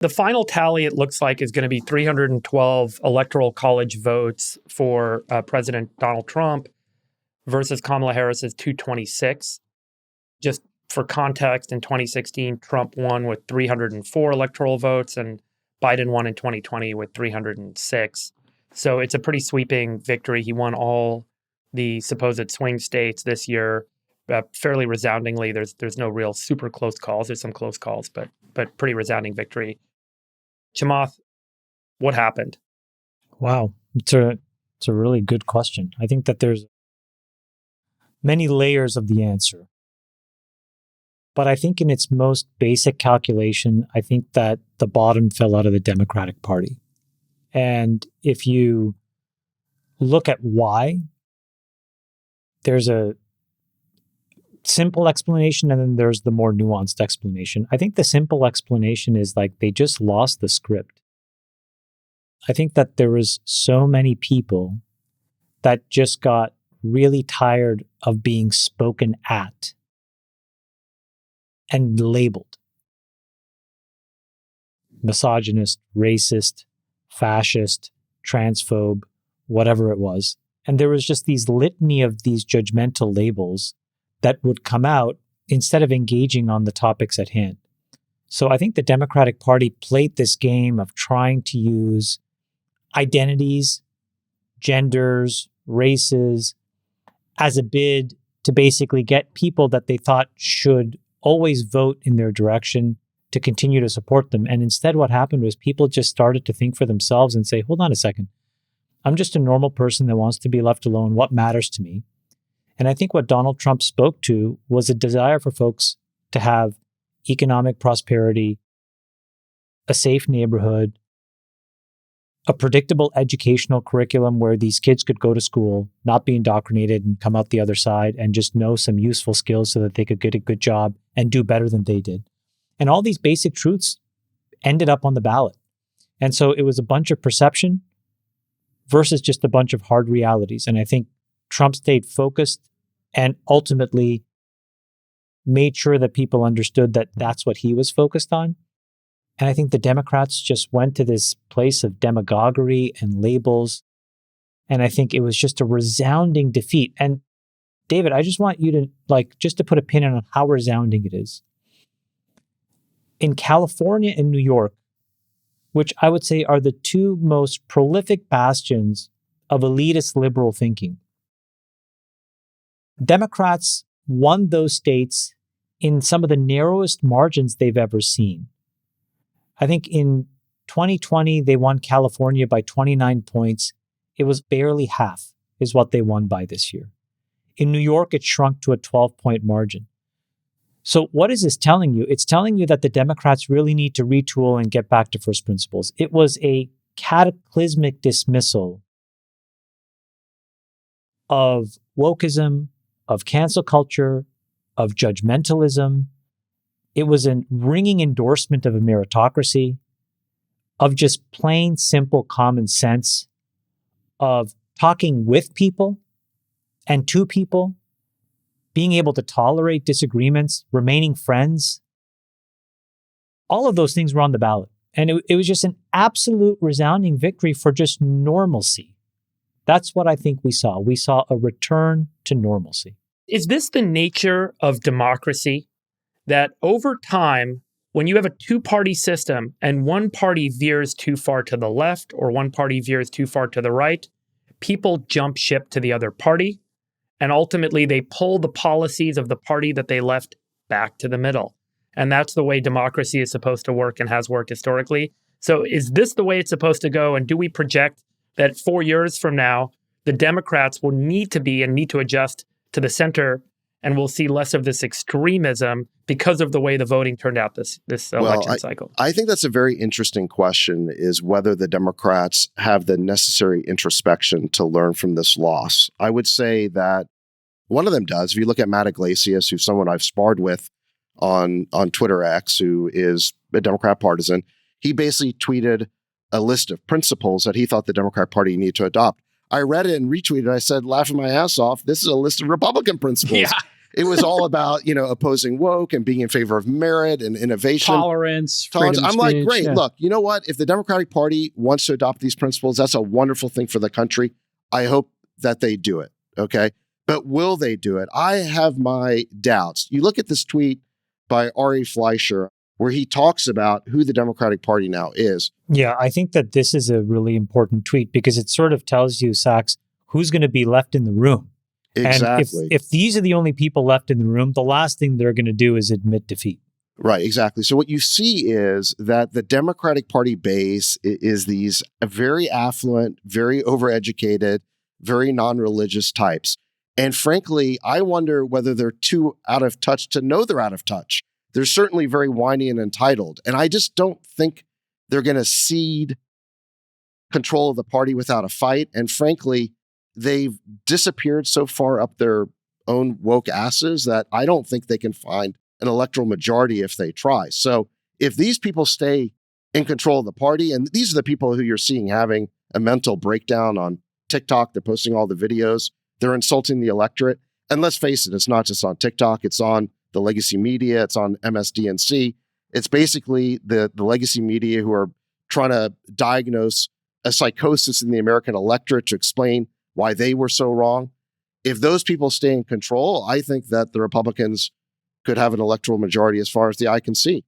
The final tally, it looks like, is going to be 312 electoral college votes for President Donald Trump versus Kamala Harris's 226. Just for context, in 2016, Trump won with 304 electoral votes and Biden won in 2020 with 306. So it's a pretty sweeping victory. He won all the supposed swing states this year fairly resoundingly. There's no real super close calls. There's some close calls, but pretty resounding victory. Chamath, what happened? Wow. It's a really good question. I think that there's many layers of the answer. But I think in its most basic calculation, I think that the bottom fell out of the Democratic Party. And if you look at why, there's a simple explanation and then there's the more nuanced explanation. I think the simple explanation is like they just lost the script. I think that there was so many people that just got really tired of being spoken at and labeled misogynist, racist, fascist, transphobe, whatever it was. And there was just these litany of these judgmental labels that would come out instead of engaging on the topics at hand. So I think the Democratic Party played this game of trying to use identities, genders, races as a bid to basically get people that they thought should always vote in their direction to continue to support them. And instead what happened was people just started to think for themselves and say, hold on a second, I'm just a normal person that wants to be left alone. What matters to me? And I think what Donald Trump spoke to was a desire for folks to have economic prosperity, a safe neighborhood, a predictable educational curriculum where these kids could go to school, not be indoctrinated and come out the other side and just know some useful skills so that they could get a good job and do better than they did. And all these basic truths ended up on the ballot. And so it was a bunch of perception versus just a bunch of hard realities. And I think Trump stayed focused and ultimately made sure that people understood that that's what he was focused on. And I think the Democrats just went to this place of demagoguery and labels. And I think it was just a resounding defeat. And David, I just want you to just to put a pin on how resounding it is. In California and New York, which I would say are the two most prolific bastions of elitist liberal thinking, Democrats won those states in some of the narrowest margins they've ever seen. I think in 2020, they won California by 29 points. It was barely half is what they won by this year. In New York, it shrunk to a 12-point margin. So what is this telling you? It's telling you that the Democrats really need to retool and get back to first principles. It was a cataclysmic dismissal of wokeism, of cancel culture, of judgmentalism. It was a ringing endorsement of a meritocracy, of just plain, simple common sense, of talking with people and to people, being able to tolerate disagreements, remaining friends. All of those things were on the ballot. And it was just an absolute resounding victory for just normalcy. That's what I think we saw. We saw a return to normalcy. Is this the nature of democracy? That over time, when you have a two-party system and one party veers too far to the left or one party veers too far to the right, people jump ship to the other party, and ultimately they pull the policies of the party that they left back to the middle. And that's the way democracy is supposed to work and has worked historically. So is this the way it's supposed to go? And do we project that 4 years from now, the Democrats will need to adjust to the center, and we'll see less of this extremism because of the way the voting turned out this election cycle? I think that's a very interesting question, is whether the Democrats have the necessary introspection to learn from this loss. I would say that one of them does. If you look at Matt Iglesias, who's someone I've sparred with on Twitter X, who is a Democrat partisan, he basically tweeted a list of principles that he thought the Democrat Party needed to adopt. I read it and retweeted. I said, laughing my ass off, this is a list of Republican principles. Yeah. It was all about, opposing woke and being in favor of merit and innovation. Tolerance, freedom of I'm like, speech, great, yeah. look, you know what? If the Democratic Party wants to adopt these principles, that's a wonderful thing for the country. I hope that they do it, okay? But will they do it? I have my doubts. You look at this tweet by Ari Fleischer, where he talks about who the Democratic Party now is. Yeah, I think that this is a really important tweet because it sort of tells you, Sachs, who's going to be left in the room. Exactly. And if these are the only people left in the room, the last thing they're going to do is admit defeat. Right, exactly. So what you see is that the Democratic Party base is these very affluent, very overeducated, very non-religious types. And frankly, I wonder whether they're too out of touch to know they're out of touch. They're certainly very whiny and entitled. And I just don't think they're going to cede control of the party without a fight. And frankly, they've disappeared so far up their own woke asses that I don't think they can find an electoral majority if they try. So if these people stay in control of the party, and these are the people who you're seeing having a mental breakdown on TikTok, they're posting all the videos, they're insulting the electorate. And let's face it, it's not just on TikTok, it's on the legacy media, it's on MSDNC. It's basically the legacy media who are trying to diagnose a psychosis in the American electorate to explain why they were so wrong. If those people stay in control, I think that the Republicans could have an electoral majority as far as the eye can see.